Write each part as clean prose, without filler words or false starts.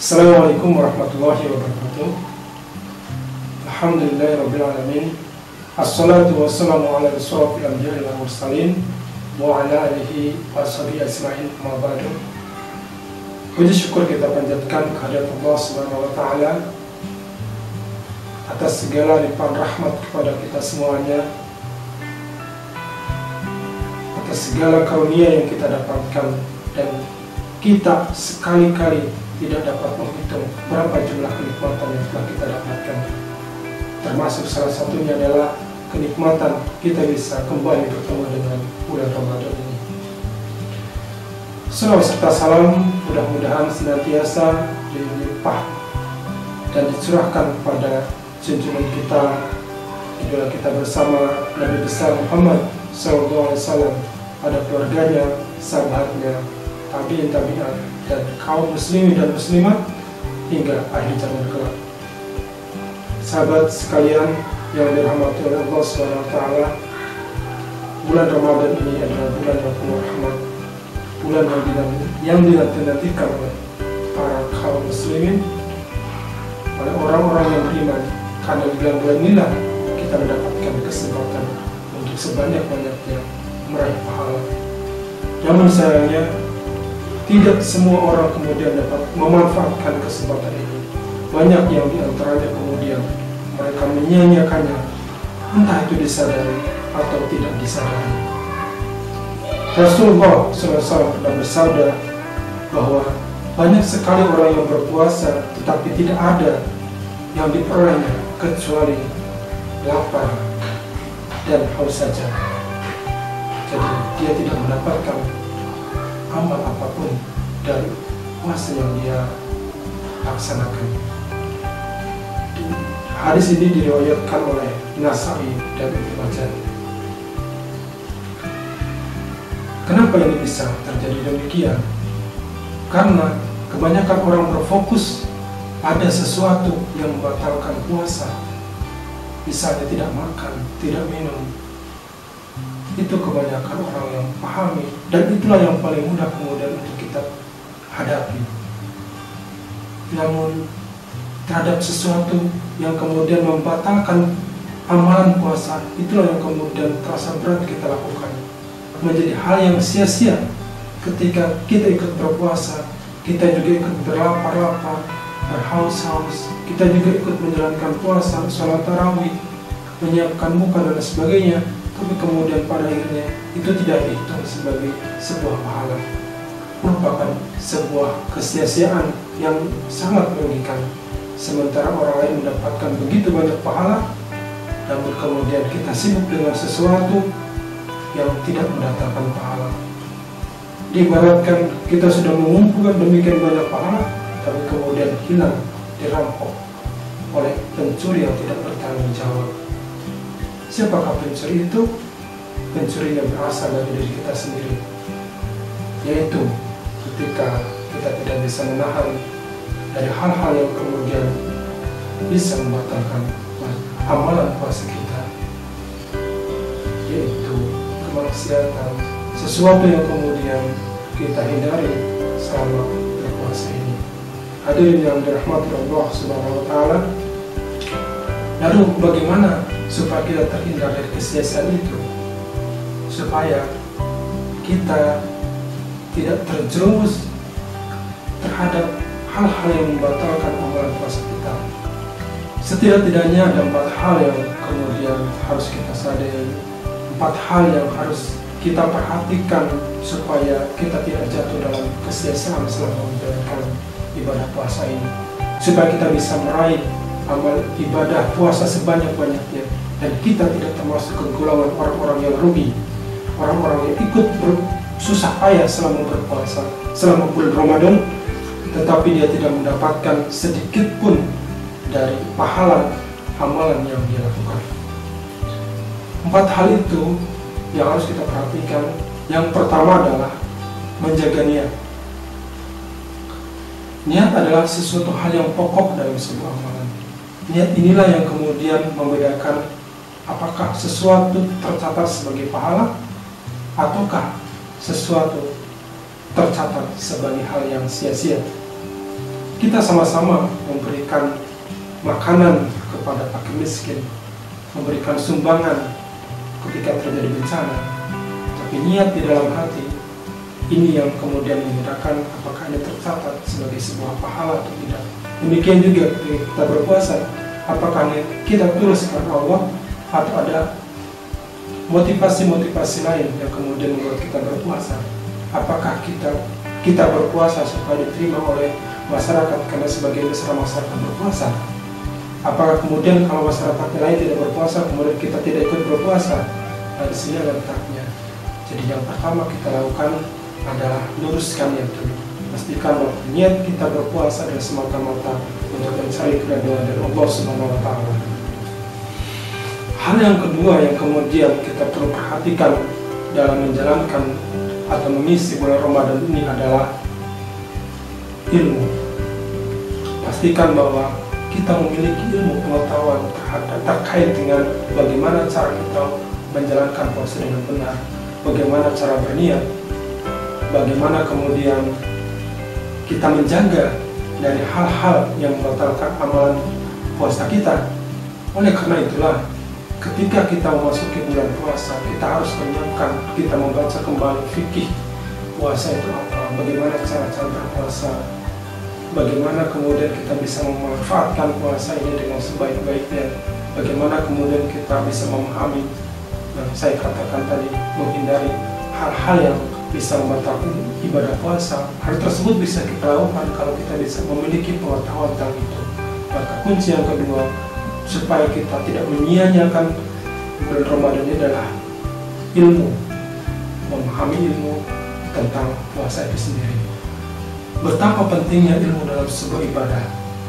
Assalamualaikum warahmatullahi wabarakatuh. Alhamdulillahirrabbilalamin. Assalatu wassalamu ala rasulil anbiya'i wal mursalin wa ala alihi wa sahbihi ajma'in, amma ba'du. Puji syukur kita panjatkan kehadirat Allah Subhanahu wa taala atas segala limpahan rahmat kepada kita semuanya, atas segala karunia yang kita dapatkan, dan kita sekali-kali tidak dapat menghitung berapa jumlah kenikmatan yang telah kita dapatkan. Termasuk salah satunya adalah kenikmatan kita bisa kembali bertemu dengan bulan Ramadan ini. Salawat serta salam mudah-mudahan senantiasa dilimpah dan dicurahkan pada junjungan kita, idola kita bersama, Nabi besar Muhammad SAW, pada keluarganya, sahabatnya, tabi'in, dan kaum muslimin dan muslimat hingga akhir zaman kelak. Sahabat sekalian yang dirahmati oleh Allah SWT, bulan Ramadan ini adalah bulan yang penuh rahmat, bulan yang dinanti-nantikan oleh para kaum muslimin, oleh orang-orang yang beriman, karena di bulan inilah kita mendapatkan kesempatan untuk sebanyak-banyaknya meraih pahala. Namun sayangnya tidak semua orang kemudian dapat memanfaatkan kesempatan ini. Banyak yang diantaranya kemudian mereka menyia-nyiakannya, entah itu disadari atau tidak disadari. Rasulullah SAW pernah bersabda bahwa banyak sekali orang yang berpuasa tetapi tidak ada yang diperolehnya kecuali lapar dan haus saja. Jadi dia tidak mendapatkan amal apapun dari puasa yang dia laksanakan. Hadis ini diriwayatkan oleh Nasa'i dan Ibnu Majah. Kenapa ini bisa terjadi demikian? Karena kebanyakan orang berfokus pada sesuatu yang membatalkan puasa. Misalnya tidak makan, tidak minum. Itu kebanyakan orang yang pahami, dan itulah yang paling mudah kemudian untuk kita hadapi. Namun terhadap sesuatu yang kemudian membatalkan amalan puasa, itulah yang kemudian terasa berat kita lakukan. Menjadi hal yang sia-sia ketika kita ikut berpuasa, kita juga ikut berlapar-lapar, berhaus-haus, kita juga ikut menjalankan puasa, sholat tarawih, menyiapkan muka dan sebagainya. Tapi kemudian pada akhirnya itu tidak dihitung sebagai sebuah pahala, merupakan sebuah kesia-siaan yang sangat merugikan. Sementara orang lain mendapatkan begitu banyak pahala, namun kemudian kita sibuk dengan sesuatu yang tidak mendatangkan pahala. Diibaratkan kita sudah mengumpulkan demikian banyak pahala, tapi kemudian hilang, dirampok oleh pencuri yang tidak bertanggung jawab. Siapakah pencuri itu? Pencuri yang berasal dari diri kita sendiri, yaitu ketika kita tidak bisa menahan dari hal-hal yang kemudian bisa membatalkan amalan puasa kita, yaitu kemaksiatan, sesuatu yang kemudian kita hindari selama berpuasa ini. Hadirin yang dirahmati Allah Subhanahu wa taala, lalu bagaimana supaya kita terhindar dari kesia-siaan itu, supaya kita tidak terjerumus terhadap hal-hal yang membatalkan amalan puasa kita? Setidak-tidaknya ada 4 hal yang kemudian harus kita sadari, 4 hal yang harus kita perhatikan supaya kita tidak jatuh dalam kesia-siaan selama menjalankan ibadah puasa ini, supaya kita bisa meraih amal ibadah puasa sebanyak-banyaknya, dan kita tidak termasuk ke golongan orang-orang yang rugi, orang-orang yang ikut bersusah payah selama berpuasa, selama bulan Ramadan, tetapi dia tidak mendapatkan sedikit pun dari pahala amalan yang dia lakukan. 4 hal itu yang harus kita perhatikan. Yang pertama adalah menjaga niat. Niat adalah sesuatu hal yang pokok dalam sebuah amalan. Niat inilah yang kemudian membedakan apakah sesuatu tercatat sebagai pahala ataukah sesuatu tercatat sebagai hal yang sia-sia. kita sama-sama memberikan makanan kepada fakir miskin, memberikan sumbangan ketika terjadi bencana, tapi niat di dalam hati ini yang kemudian membedakan apakah ini tercatat sebagai sebuah pahala atau tidak. Demikian juga ketika kita berpuasa, apakah kita tulus karena Allah atau ada motivasi-motivasi lain yang kemudian membuat kita berpuasa. Apakah kita berpuasa supaya diterima oleh masyarakat karena sebagian besar masyarakat berpuasa? Apakah kemudian kalau masyarakat lain tidak berpuasa, kemudian kita tidak ikut berpuasa? Nah, di sini ada letaknya. Jadi yang pertama kita lakukan adalah luruskan yang dulu. Pastikan bahwa niat kita berpuasa adalah semata-mata untuk mencari keridhaan dari Allah Subhanahu wa Ta'ala. Hal yang kedua yang kemudian kita perlu perhatikan dalam menjalankan atau mengisi bulan Ramadan ini adalah ilmu. Pastikan bahwa kita memiliki ilmu pengetahuan terkait dengan bagaimana cara kita menjalankan puasa dengan benar, bagaimana cara berniat, bagaimana kemudian kita menjaga dari hal-hal yang membatalkan amalan puasa kita. Oleh karena itulah, ketika kita memasuki bulan puasa, kita harus menyiapkan, kita membaca kembali fikih puasa itu apa, bagaimana cara-cara berpuasa, bagaimana kemudian kita bisa memanfaatkan puasa ini dengan sebaik-baiknya, bagaimana kemudian kita bisa memahami yang saya katakan tadi, menghindari hal-hal yang bisa membatalkan ibadah puasa. Hal tersebut bisa kita lakukan kalau kita bisa memiliki pengetahuan tentang itu. Maka kunci yang kedua supaya kita tidak menyia-nyiakan bulan Ramadan ini adalah ilmu, memahami ilmu tentang puasa itu sendiri. Betapa pentingnya ilmu dalam sebuah ibadah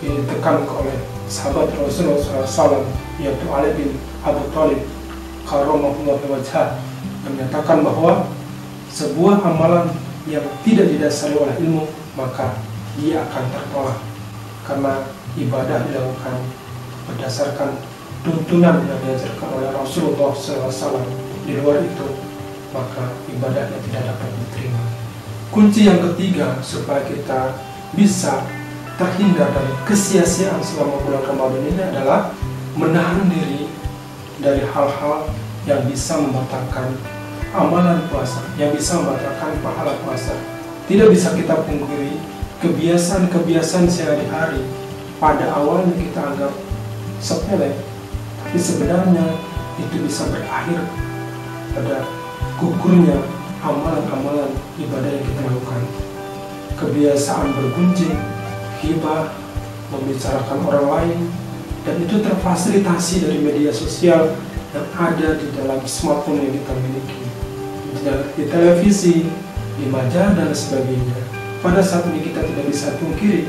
yang ditekankan oleh sahabat Rasulullah SAW, yaitu Ali bin Abi Thalib karramahullahu wajhah, menyatakan bahwa sebuah amalan yang tidak didasari oleh ilmu maka dia akan tertolak, karena ibadah dilakukan berdasarkan tuntunan yang diajarkan oleh Rasulullah SAW. Di luar itu maka ibadahnya tidak dapat diterima. Kunci yang ketiga supaya kita bisa terhindar dari kesia-siaan selama bulan Ramadan ini adalah menahan diri dari hal-hal yang bisa membatalkan amalan puasa, yang bisa membatalkan pahala puasa. Tidak bisa kita pungkiri kebiasaan-kebiasaan sehari-hari pada awalnya kita anggap sepele, tapi sebenarnya itu bisa berakhir pada gugurnya amalan-amalan ibadah yang kita lakukan. Kebiasaan bergunjing, ghibah, membicarakan orang lain, dan itu terfasilitasi dari media sosial yang ada di dalam smartphone yang kita miliki, di televisi, di majalah dan sebagainya. Pada saat ini kita tidak bisa pungkiri,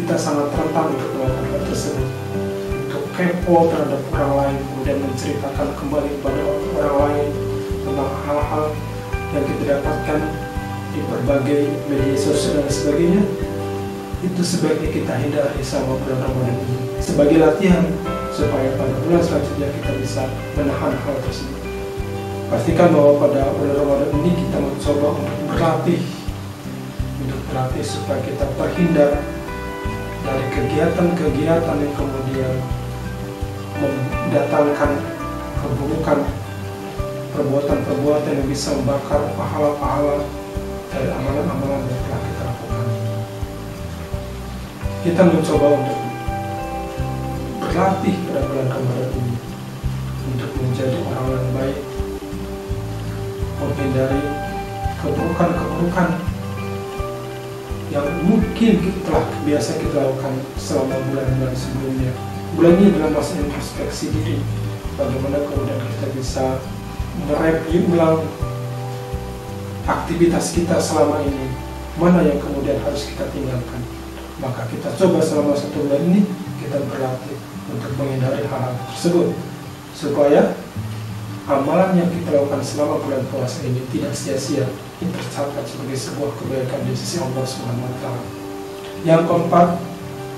kita sangat rentan untuk melakukan hal tersebut, untuk kepo terhadap orang lain, kemudian menceritakan kembali kepada orang lain tentang hal-hal yang kita dapatkan di berbagai media sosial dan sebagainya. Itu sebaiknya kita hindari sama bulan Ramadan ini sebagai latihan supaya pada bulan selanjutnya kita bisa menahan hal tersebut. Pastikan bahwa pada bulan Ramadan ini kita mencoba untuk berlatih supaya kita terhindar dari kegiatan-kegiatan yang kemudian mendatangkan keburukan, perbuatan-perbuatan yang bisa membakar pahala-pahala dari amalan-amalan yang telah kita lakukan. Kita mencoba untuk berlatih pada bulan Ramadan ini untuk menjadi orang yang baik, menghindari keburukan-keburukan yang mungkin telah biasa kita lakukan selama bulan-bulan sebelumnya. Bulan ini adalah masa introspeksi diri, bagaimana kemudian kita bisa mereview ulang aktivitas kita selama ini, mana yang kemudian harus kita tinggalkan. Maka kita coba selama 1 bulan ini kita berlatih untuk menghindari hal-hal tersebut, supaya amalan yang kita lakukan selama bulan puasa ini tidak sia-sia, tercatat sebagai sebuah kebaikan di sisi Allah Subhanahu wa Ta'ala. Yang keempat,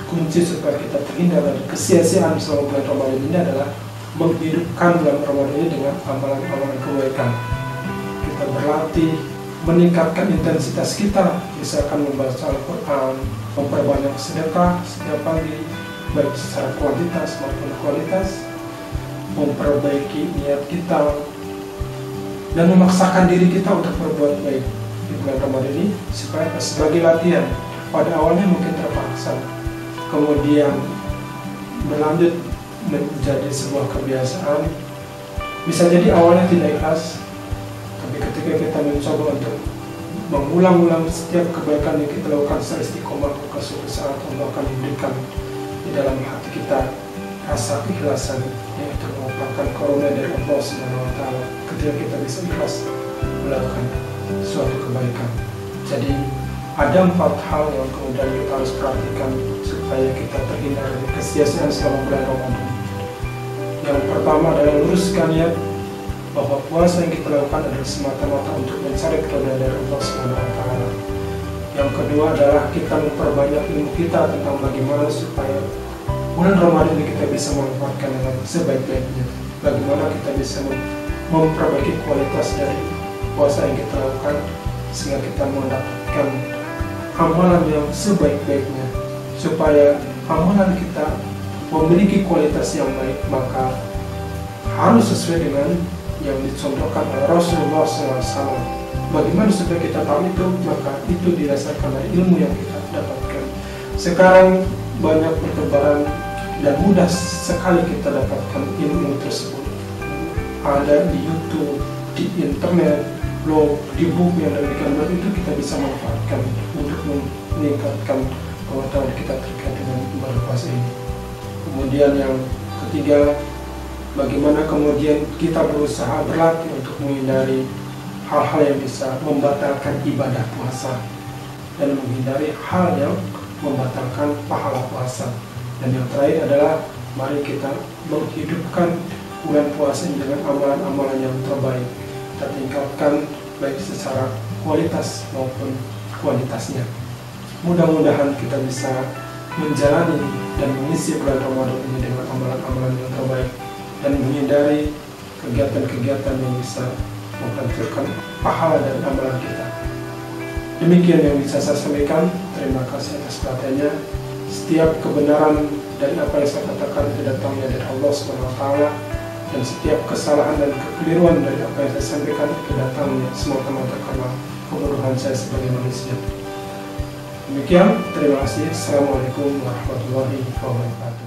kunci supaya kita terhindar dari kesia-siaan selama bulan Ramadan ini adalah menghidupkan bulan Ramadan ini dengan amalan-amalan kebaikan. Kita berlatih meningkatkan intensitas kita, misalkan membaca Al-Quran, memperbanyak sedekah setiap pagi, baik secara kuantitas maupun kualitas, memperbaiki niat kita, dan memaksakan diri kita untuk berbuat baik di bulan Ramadan ini supaya sebagai latihan. Pada awalnya mungkin terpaksa, kemudian berlanjut menjadi sebuah kebiasaan. Bisa jadi awalnya tidak ikhlas, tapi ketika kita mencoba untuk mengulang-ulang setiap kebaikan yang kita lakukan secara istiqomah, maka suatu saat Allah akan memberikan di dalam hati kita rasa keikhlasan, yaitu merupakan karunia dari Allah Subhanahu wa Ta'ala ketika kita bisa ikhlas melakukan suatu kebaikan. Jadi ada 4 hal yang kemudian kita harus perhatikan supaya kita terhindar dari kesia-siaan selama bulan Ramadan. Yang pertama adalah luruskan niat bahwa puasa yang kita lakukan adalah semata-mata untuk mencari keridhaan dari Allah Subhanahu wa Ta'ala. Yang kedua adalah kita memperbanyak ilmu kita tentang bagaimana supaya bulan Ramadan ini kita bisa memanfaatkan dengan sebaik-baiknya. Bagaimana kita bisa memperbaiki kualitas dari puasa yang kita lakukan sehingga kita mendapatkan amalan yang sebaik-baiknya. Supaya amalan kita memiliki kualitas yang baik, maka harus sesuai dengan yang dicontohkan oleh Rasulullah SAW. Bagaimana supaya kita tahu itu? Maka itu didasarkan dari ilmu yang kita dapatkan. Sekarang banyak pertebaran dan mudah sekali kita dapatkan ilmu tersebut. Ada di YouTube, di internet, blog, di buku yang diberikan, dan itu kita bisa manfaatkan untuk meningkatkan pengetahuan kita terkait dengan ibadah puasa ini. Kemudian yang ketiga, bagaimana kemudian kita berusaha berlatih untuk menghindari hal-hal yang bisa membatalkan ibadah puasa dan menghindari hal yang membatalkan pahala puasa. Dan yang terakhir adalah mari kita menghidupkan bulan puasa ini dengan amalan-amalan yang terbaik. Kita tingkatkan baik secara kualitas maupun kuantitasnya. Mudah-mudahan kita bisa menjalani dan mengisi bulan Ramadan ini dengan amalan-amalan yang terbaik dan menghindari kegiatan-kegiatan yang bisa menghancurkan pahala dan amalan kita. Demikian yang bisa saya sampaikan. Terima kasih atas perhatiannya. Setiap kebenaran dari apa yang saya katakan itu datangnya dari Allah SWT, dan setiap kesalahan dan kekeliruan dari apa yang saya sampaikan itu datangnya semata-mata karena kebodohan saya sebagai manusia. Demikian, terima kasih. Assalamualaikum warahmatullahi wabarakatuh.